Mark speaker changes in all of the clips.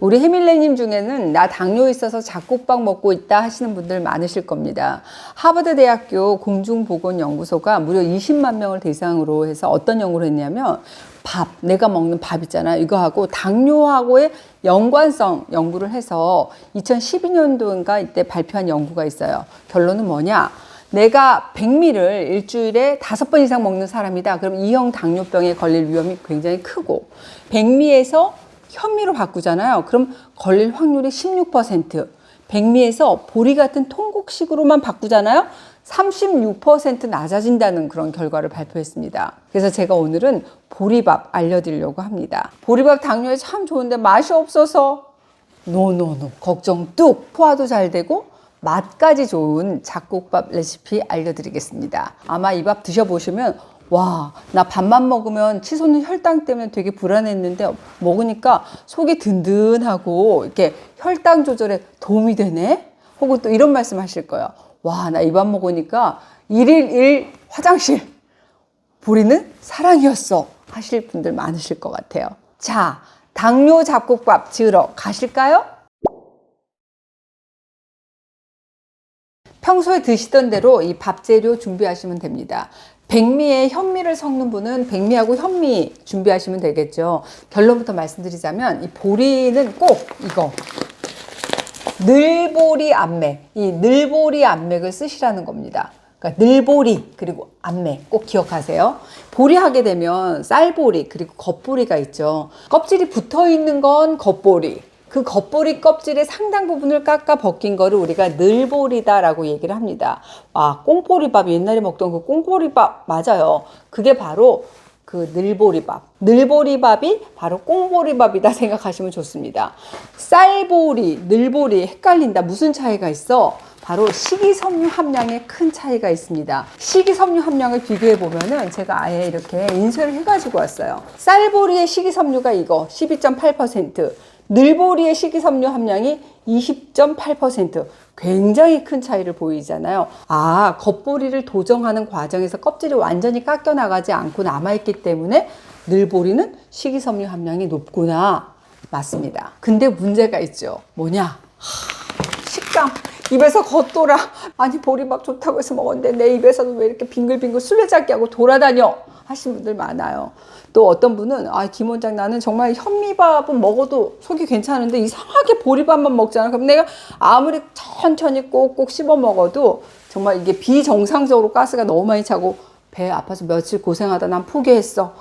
Speaker 1: 우리 해밀레님 중에는 나 당뇨 있어서 잡곡밥 먹고 있다 하시는 분들 많으실 겁니다. 하버드 대학교 공중보건연구소가 무려 20만 명을 대상으로 해서 어떤 연구를 했냐면 밥, 내가 먹는 밥 있잖아요. 이거하고 당뇨하고의 연관성 연구를 해서 2012년도인가 이때 발표한 연구가 있어요. 결론은 뭐냐? 내가 백미를 일주일에 5번 이상 먹는 사람이다. 그럼 E형 당뇨병에 걸릴 위험이 굉장히 크고, 백미에서 현미로 바꾸잖아요. 그럼 걸릴 확률이 16%, 백미에서 보리 같은 통곡식으로만 바꾸잖아요. 36% 낮아진다는 그런 결과를 발표했습니다. 그래서 제가 오늘은 보리밥 알려드리려고 합니다. 보리밥 당뇨에 참 좋은데 맛이 없어서 노노노 걱정 뚝. 소화도 잘 되고 맛까지 좋은 잡곡밥 레시피 알려드리겠습니다. 아마 이 밥 드셔보시면 와, 나 밥만 먹으면 치솟는 혈당 때문에 되게 불안했는데 먹으니까 속이 든든하고 이렇게 혈당 조절에 도움이 되네? 혹은 또 이런 말씀 하실 거예요. 와, 나 이 밥 먹으니까 1일 1 화장실, 보리는 사랑이었어 하실 분들 많으실 것 같아요. 자, 당뇨 잡곡밥 지으러 가실까요? 평소에 드시던 대로 이 밥 재료 준비하시면 됩니다. 백미에 현미를 섞는 분은 백미하고 현미 준비하시면 되겠죠. 결론부터 말씀드리자면 이 보리는 꼭 이거 늘보리 암맥, 이 늘보리 암맥을 쓰시라는 겁니다. 그러니까 늘보리 그리고 암맥 꼭 기억하세요. 보리 하게 되면 쌀보리 그리고 겉보리가 있죠. 껍질이 붙어 있는 건 겉보리. 그 겉보리 껍질의 상당 부분을 깎아 벗긴 거를 우리가 늘보리다라고 얘기를 합니다. 아, 꽁보리밥, 옛날에 먹던 그 꽁보리밥 맞아요. 그게 바로 그 늘보리밥. 늘보리밥이 바로 꽁보리밥이다 생각하시면 좋습니다. 쌀보리, 늘보리 헷갈린다. 무슨 차이가 있어? 바로 식이섬유 함량에 큰 차이가 있습니다. 식이섬유 함량을 비교해 보면은 제가 아예 이렇게 인쇄를 해가지고 왔어요. 쌀보리의 식이섬유가 이거 12.8%, 늘보리의 식이섬유 함량이 20.8%, 굉장히 큰 차이를 보이잖아요. 아, 겉보리를 도정하는 과정에서 껍질이 완전히 깎여 나가지 않고 남아있기 때문에 늘보리는 식이섬유 함량이 높구나. 맞습니다. 근데 문제가 있죠. 뭐냐? 식감. 입에서 겉돌아. 아니, 보리밥 좋다고 해서 먹었는데 내 입에서는 왜 이렇게 빙글빙글 술래잡기 하고 돌아다녀 하시는 분들 많아요. 또 어떤 분은 아, 김 원장 나는 정말 현미밥은 먹어도 속이 괜찮은데 이상하게 보리밥만 먹잖아. 그럼 내가 아무리 천천히 꼭꼭 씹어 먹어도 정말 이게 비정상적으로 가스가 너무 많이 차고 배 아파서 며칠 고생하다 난 포기했어.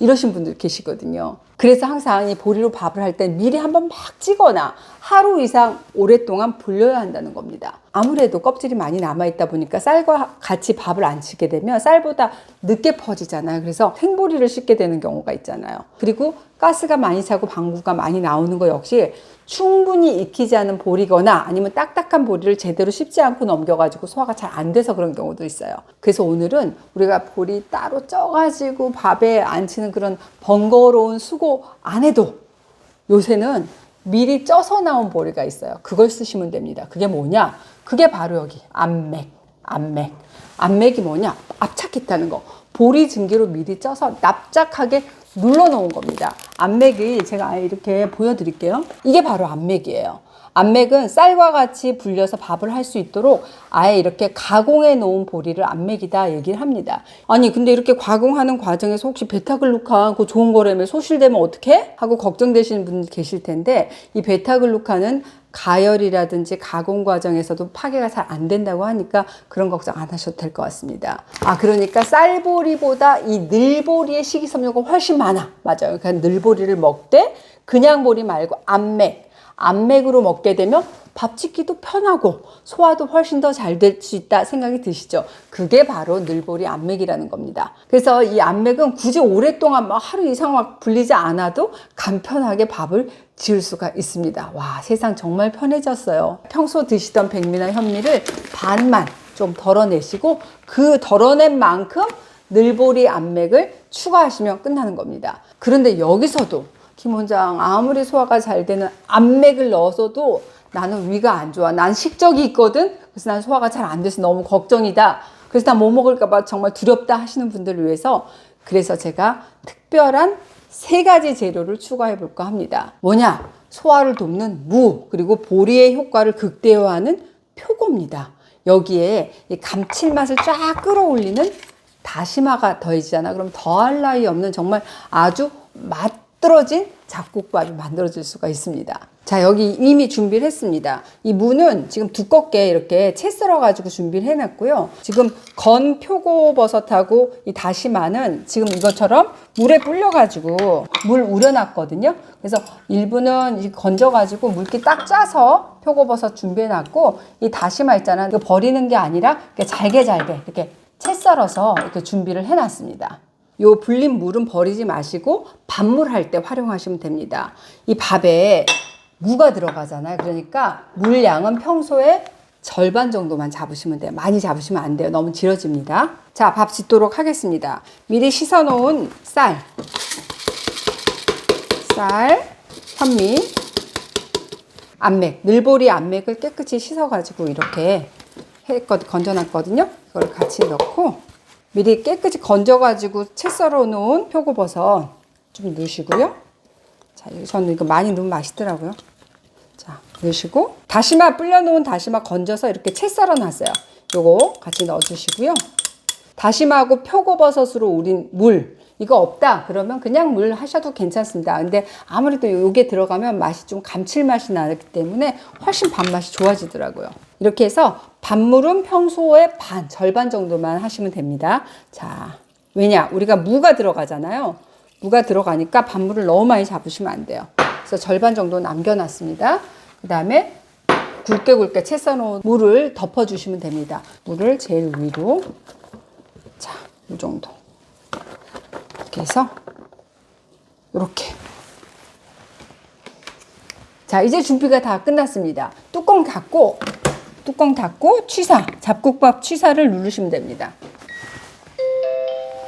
Speaker 1: 이러신 분들 계시거든요. 그래서 항상 이 보리로 밥을 할 때 미리 한번 막 찌거나 하루 이상 오랫동안 불려야 한다는 겁니다. 아무래도 껍질이 많이 남아있다 보니까 쌀과 같이 밥을 안 치게 되면 쌀보다 늦게 퍼지잖아요. 그래서 생보리를 씻게 되는 경우가 있잖아요. 그리고 가스가 많이 차고 방구가 많이 나오는 거 역시 충분히 익히지 않은 보리거나 아니면 딱딱한 보리를 제대로 씹지 않고 넘겨가지고 소화가 잘 안 돼서 그런 경우도 있어요. 그래서 오늘은 우리가 보리 따로 쪄가지고 밥에 안 치는 그런 번거로운 수고 안 해도 요새는 미리 쪄서 나온 보리가 있어요. 그걸 쓰시면 됩니다. 그게 뭐냐? 그게 바로 여기 암맥. 암맥이 뭐냐? 압착했다는 거. 보리 증기로 미리 쪄서 납작하게 눌러 놓은 겁니다. 암맥이 제가 아예 이렇게 보여드릴게요. 이게 바로 암맥이에요. 암맥은 쌀과 같이 불려서 밥을 할 수 있도록 아예 이렇게 가공해 놓은 보리를 암맥이다 얘기를 합니다. 아니 근데 이렇게 가공하는 과정에서 혹시 베타글루칸 그 좋은 거라며 소실되면 어떡해? 하고 걱정되시는 분들 계실 텐데 이 베타글루칸은 가열이라든지 가공 과정에서도 파괴가 잘 안 된다고 하니까 그런 걱정 안 하셔도 될 것 같습니다. 아, 그러니까 쌀보리보다 이 늘보리의 식이섬유가 훨씬 많아. 맞아요. 그러니까 늘보리를 먹되 그냥 보리 말고 암맥으로 먹게 되면 밥 짓기도 편하고 소화도 훨씬 더 잘 될 수 있다 생각이 드시죠? 그게 바로 늘보리 암맥이라는 겁니다. 그래서 이 암맥은 굳이 오랫동안 막 하루 이상 막 불리지 않아도 간편하게 밥을 지을 수가 있습니다. 와, 세상 정말 편해졌어요. 평소 드시던 백미나 현미를 반만 좀 덜어내시고 그 덜어낸 만큼 늘보리 암맥을 추가하시면 끝나는 겁니다. 그런데 여기서도 김 원장 아무리 소화가 잘 되는 암맥을 넣어서도 나는 위가 안 좋아. 난 식적이 있거든. 그래서 난 소화가 잘 안 돼서 너무 걱정이다. 그래서 난 뭐 먹을까 봐 정말 두렵다 하시는 분들을 위해서 그래서 제가 특별한 세 가지 재료를 추가해 볼까 합니다. 뭐냐? 소화를 돕는 무, 그리고 보리의 효과를 극대화하는 표고입니다. 여기에 이 감칠맛을 쫙 끌어올리는 다시마가 더해지잖아. 그럼 더할 나위 없는 정말 아주 맛들어진 잡곡밥이 만들어질 수가 있습니다. 자, 여기 이미 준비를 했습니다. 이 무는 지금 두껍게 이렇게 채 썰어 가지고 준비를 해놨고요. 지금 건 표고버섯하고 이 다시마는 지금 이것처럼 물에 불려 가지고 물 우려놨거든요. 그래서 일부는 건져 가지고 물기 딱 짜서 표고버섯 준비해 놨고, 이 다시마 있잖아, 이거 버리는 게 아니라 이렇게 잘게 이렇게 채 썰어서 이렇게 준비를 해놨습니다. 요 불린 물은 버리지 마시고 밥물 할 때 활용하시면 됩니다. 이 밥에 무가 들어가잖아요. 그러니까 물량은 평소에 절반 정도만 잡으시면 돼요. 많이 잡으시면 안 돼요. 너무 질어집니다. 자, 밥 짓도록 하겠습니다. 미리 씻어 놓은 쌀, 현미, 암맥, 늘보리 암맥을 깨끗이 씻어 가지고 이렇게 건져놨거든요. 이걸 같이 넣고 미리 깨끗이 건져가지고 채 썰어 놓은 표고버섯 좀 넣으시고요. 자, 저는 이거 많이 넣으면 맛있더라고요. 자, 넣으시고 다시마 불려놓은 다시마 건져서 이렇게 채 썰어 놨어요. 요거 같이 넣어주시고요. 다시마하고 표고버섯으로 우린 물, 이거 없다 그러면 그냥 물 하셔도 괜찮습니다. 근데 아무래도 요게 들어가면 맛이 좀 감칠맛이 나기 때문에 훨씬 밥맛이 좋아지더라고요. 이렇게 해서 밥물은 평소에 절반 정도만 하시면 됩니다. 자, 왜냐? 우리가 무가 들어가잖아요. 무가 들어가니까 밥물을 너무 많이 잡으시면 안 돼요. 그래서 절반 정도 남겨놨습니다. 그 다음에 굵게 채 써놓은 물을 덮어주시면 됩니다. 물을 제일 위로. 자, 이 정도. 이렇게 해서 이렇게. 자, 이제 준비가 다 끝났습니다. 뚜껑 닫고 잡곡밥 취사를 누르시면 됩니다.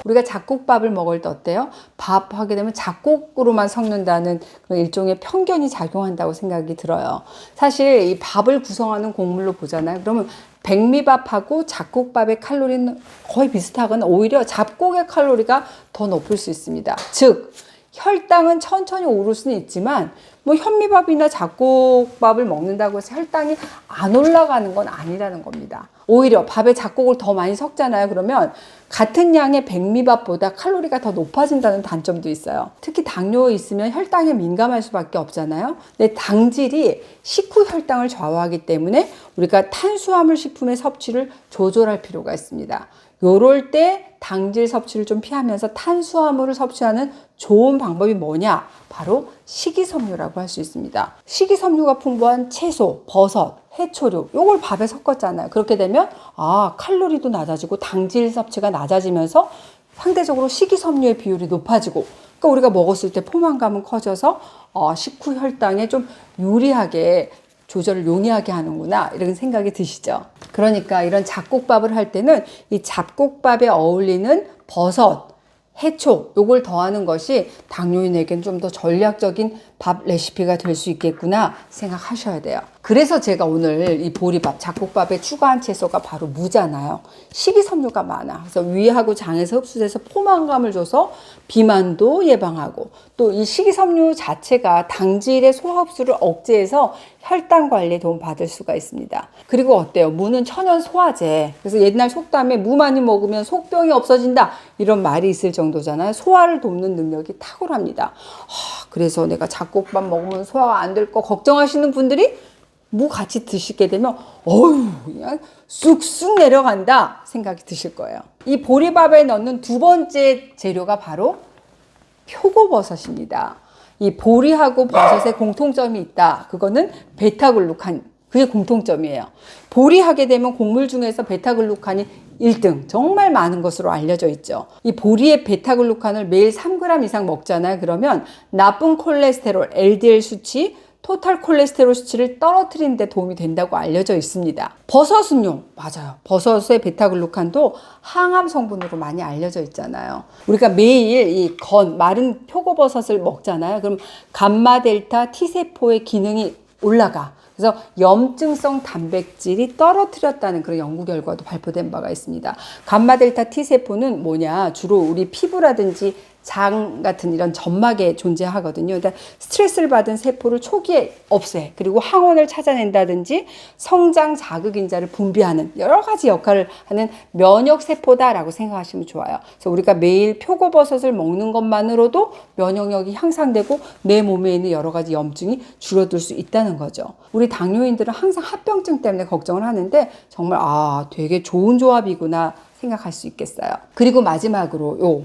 Speaker 1: 우리가 잡곡밥을 먹을 때 어때요? 밥 하게 되면 잡곡으로만 섞는다는 그런 일종의 편견이 작용한다고 생각이 들어요. 사실 이 밥을 구성하는 곡물로 보잖아요. 그러면 백미밥하고 잡곡밥의 칼로리는 거의 비슷하거나 오히려 잡곡의 칼로리가 더 높을 수 있습니다. 즉, 혈당은 천천히 오를 수는 있지만 뭐 현미밥이나 잡곡밥을 먹는다고 해서 혈당이 안 올라가는 건 아니라는 겁니다. 오히려 밥에 잡곡을 더 많이 섞잖아요. 그러면 같은 양의 백미밥보다 칼로리가 더 높아진다는 단점도 있어요. 특히 당뇨 있으면 혈당에 민감할 수밖에 없잖아요. 근데 당질이 식후 혈당을 좌우하기 때문에 우리가 탄수화물 식품의 섭취를 조절할 필요가 있습니다. 요럴 때 당질 섭취를 좀 피하면서 탄수화물을 섭취하는 좋은 방법이 뭐냐? 바로 식이섬유라고 할 수 있습니다. 식이섬유가 풍부한 채소, 버섯, 해초류, 요걸 밥에 섞었잖아요. 그렇게 되면 칼로리도 낮아지고 당질 섭취가 낮아지면서 상대적으로 식이섬유의 비율이 높아지고, 그러니까 우리가 먹었을 때 포만감은 커져서 식후 혈당에 좀 유리하게 조절을 용이하게 하는구나, 이런 생각이 드시죠. 그러니까 이런 잡곡밥을 할 때는 이 잡곡밥에 어울리는 버섯, 해초, 요걸 더하는 것이 당뇨인에겐 좀 더 전략적인 밥 레시피가 될 수 있겠구나 생각하셔야 돼요. 그래서 제가 오늘 이 보리밥, 잡곡밥에 추가한 채소가 바로 무잖아요. 식이섬유가 많아. 그래서 위하고 장에서 흡수돼서 포만감을 줘서 비만도 예방하고, 또 이 식이섬유 자체가 당질의 소화 흡수를 억제해서 혈당 관리에 도움 받을 수가 있습니다. 그리고 어때요? 무는 천연 소화제. 그래서 옛날 속담에 무 많이 먹으면 속병이 없어진다, 이런 말이 있을 정도잖아요. 소화를 돕는 능력이 탁월합니다. 그래서 내가 잡곡밥 먹으면 소화가 안 될 거 걱정하시는 분들이 무 같이 드시게 되면 그냥 쑥쑥 내려간다 생각이 드실 거예요. 이 보리밥에 넣는 두 번째 재료가 바로 표고버섯입니다. 이 보리하고 버섯에 공통점이 있다. 그거는 베타글루칸, 그게 공통점이에요. 보리하게 되면 곡물 중에서 베타글루칸이 1등, 정말 많은 것으로 알려져 있죠. 이 보리의 베타글루칸을 매일 3g 이상 먹잖아요. 그러면 나쁜 콜레스테롤, LDL 수치, 토탈 콜레스테롤 수치를 떨어뜨리는 데 도움이 된다고 알려져 있습니다. 버섯은요, 맞아요. 버섯의 베타글루칸도 항암 성분으로 많이 알려져 있잖아요. 우리가 매일 이 마른 표고버섯을 먹잖아요. 그럼 감마델타 T세포의 기능이 올라가. 그래서 염증성 단백질이 떨어뜨렸다는 그런 연구 결과도 발표된 바가 있습니다. 감마델타 T세포는 뭐냐? 주로 우리 피부라든지 장 같은 이런 점막에 존재하거든요. 일단 스트레스를 받은 세포를 초기에 없애, 그리고 항원을 찾아낸다든지 성장 자극인자를 분비하는 여러 가지 역할을 하는 면역 세포다라고 생각하시면 좋아요. 그래서 우리가 매일 표고버섯을 먹는 것만으로도 면역력이 향상되고 내 몸에 있는 여러 가지 염증이 줄어들 수 있다는 거죠. 우리 당뇨인들은 항상 합병증 때문에 걱정을 하는데 정말 되게 좋은 조합이구나 생각할 수 있겠어요. 그리고 마지막으로 요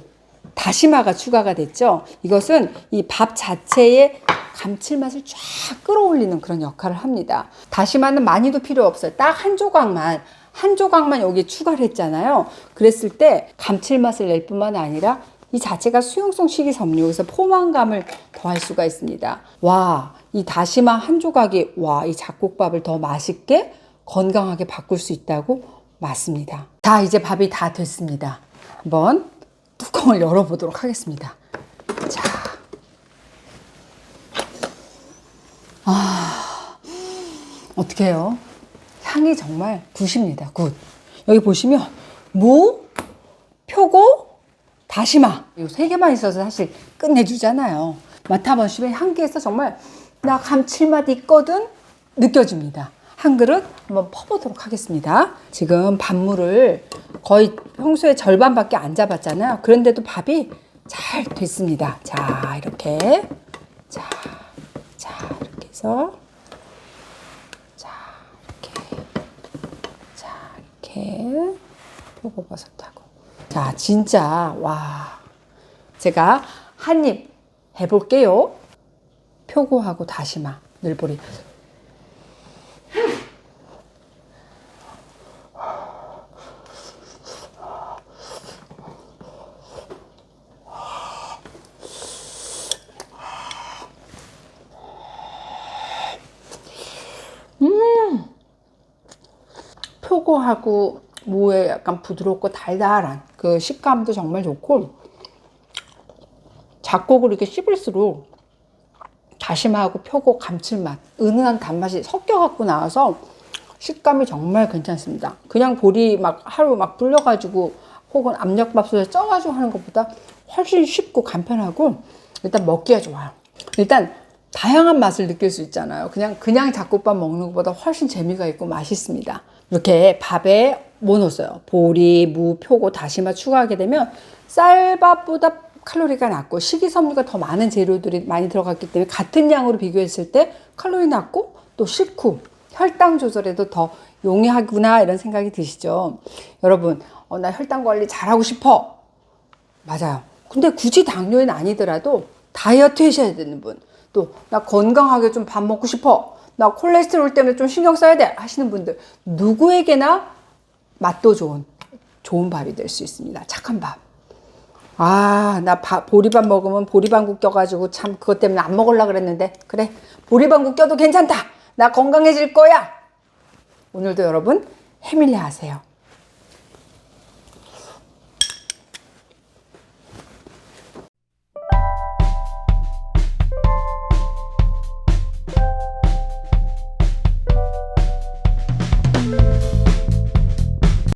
Speaker 1: 다시마가 추가가 됐죠. 이것은 이 밥 자체의 감칠맛을 쫙 끌어올리는 그런 역할을 합니다. 다시마는 많이도 필요 없어요. 딱 한 조각만 여기 추가를 했잖아요. 그랬을 때 감칠맛을 낼 뿐만 아니라 이 자체가 수용성 식이섬유에서 포만감을 더할 수가 있습니다. 와, 이 다시마 한 조각이 이 잡곡밥을 더 맛있게 건강하게 바꿀 수 있다고 맞습니다. 자, 이제 밥이 다 됐습니다. 한번 뚜껑을 열어보도록 하겠습니다. 자, 어떻게 해요? 향이 정말 굿입니다. 굿. 여기 보시면 무, 표고, 다시마 이 세 개만 있어서 사실 끝내주잖아요. 맡아보시면 향기에서 정말 나 감칠맛 있거든 느껴집니다. 한 그릇 한번 퍼보도록 하겠습니다. 지금 밥물을 거의 평소에 절반밖에 안 잡았잖아요. 그런데도 밥이 잘 됐습니다. 자, 이렇게 이렇게 해서 이렇게 표고버섯하고 진짜 제가 한 입 해볼게요. 표고하고 다시마 늘보리. 표고하고 무의 약간 부드럽고 달달한 그 식감도 정말 좋고, 잡곡을 이렇게 씹을수록 다시마하고 표고 감칠맛, 은은한 단맛이 섞여갖고 나와서 식감이 정말 괜찮습니다. 그냥 보리 하루 불려가지고 혹은 압력밥솥에 쪄가지고 하는 것보다 훨씬 쉽고 간편하고 일단 먹기가 좋아요. 일단 다양한 맛을 느낄 수 있잖아요. 그냥 잡곡밥 먹는 것보다 훨씬 재미가 있고 맛있습니다. 이렇게 밥에 뭐 넣었어요? 보리, 무, 표고, 다시마 추가하게 되면 쌀밥보다 칼로리가 낮고 식이섬유가 더 많은 재료들이 많이 들어갔기 때문에 같은 양으로 비교했을 때 칼로리 낮고 또 식후, 혈당 조절에도 더 용이하구나 이런 생각이 드시죠? 여러분, 나 혈당 관리 잘하고 싶어. 맞아요. 근데 굳이 당뇨인 아니더라도 다이어트 하셔야 되는 분, 또 나 건강하게 좀 밥 먹고 싶어, 나 콜레스테롤 때문에 좀 신경 써야 돼 하시는 분들, 누구에게나 맛도 좋은 밥이 될 수 있습니다. 착한 밥. 나 보리밥 먹으면 보리방구 껴가지고 참 그것 때문에 안 먹으려고 그랬는데, 그래, 보리방구 껴도 괜찮다. 나 건강해질 거야. 오늘도 여러분 해밀려 하세요.